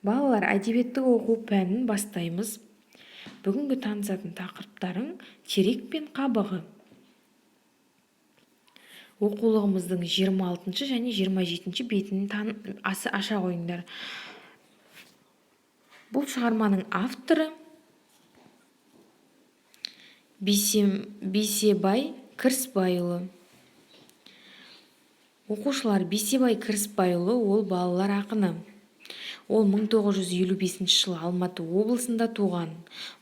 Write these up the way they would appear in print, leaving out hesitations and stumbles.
Балалар, әдебиеттік оқу пәнін бастаймыз. Бүгінгі танысатын тақырыптарың терек пен қабығы. Оқулығымыздың 26 және 27 бетін аша қойыңдар. Бұл шығарманың авторы Бейсебай Кіріспайұлы. Оқушылар, Бейсебай Кіріспайұлы ол балалар ақыны. Ол 1955 жылы Алматы облысында туған.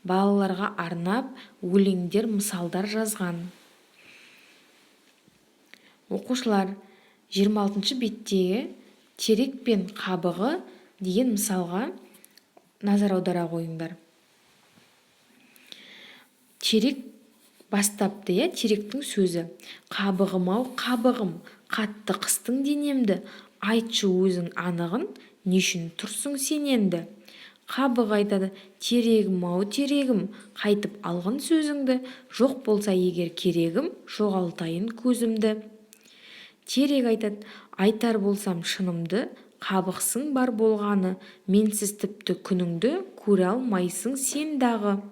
Балаларға арнап өлеңдер, мысалдар жазған. Оқушылар, 26 беттегі терек пен қабығы деген мысалға назар аудара қойыңдар. Терек бастапты, теректің сөзі. Қабығым-ау, қабығым, қатты қыстың денемді, айтшы өзің анығын, нешін тұрсың сен енді. Қабық айтады, терегім-ау, терегім, қайтып алғын сөзіңді, жоқ болса егер керегім, жоғалтайын көзімді. Терек айтады, айтар болсам шынымды, қабықсың бар болғаны, менсіз тіпті күніңді көре алмайсың сен дағы.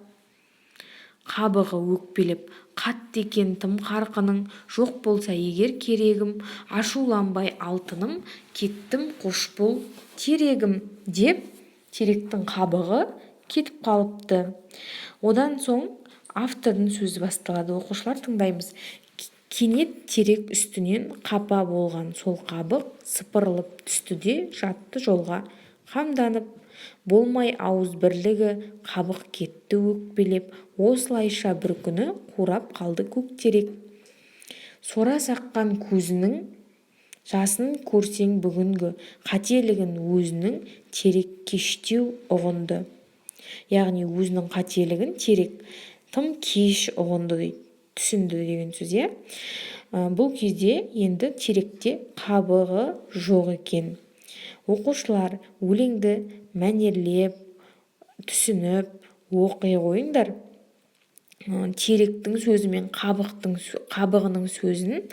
Қабығы өкпелеп, қатты екен тым қарқының, жоқ болса егер керегім, ашуланбай алтыным, кеттім қош бол терегім, деп теректің қабығы кетіп қалыпты. Одан соң автордың сөзі басталады. Оқушылар, тыңдаймыз. Кенет терек үстінен қапа болған сол қабық сыпырылып түсті де жатты жолға қамданып. Болмай ауыз бірлігі, қабық кетті өкпелеп, осылайша бір күні қурап қалды көк терек. Сора саққан көзінің жасын көрсең бүгінгі, қателігін өзінің терек кештеу ұғынды. Яғни өзінің қателігін терек тым кеш ұғынды дейді, түсінді деген сөз. Бұл кезде енді теректе қабығы жоқ екен. Оқушылар, өлеңді мәнерлеп, түсініп, оқи қойыңдар. Теректің сөзі мен қабығының сөзін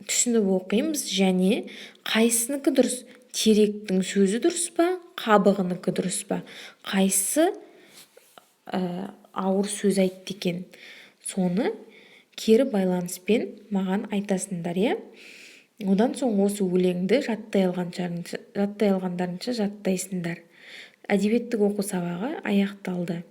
түсініп оқимыз, және қайсыныкі дұрыс? Теректің сөзі дұрыс па, қабығыныкі дұрыс па? Қайсы ауыр сөз айтты екен? Соны кері байланыспен маған айтасыңдар, Одан соң осы өлеңді жаттай алғандарынша жаттайсыңдар. Әдебиеттік оқу сабағы аяқталды.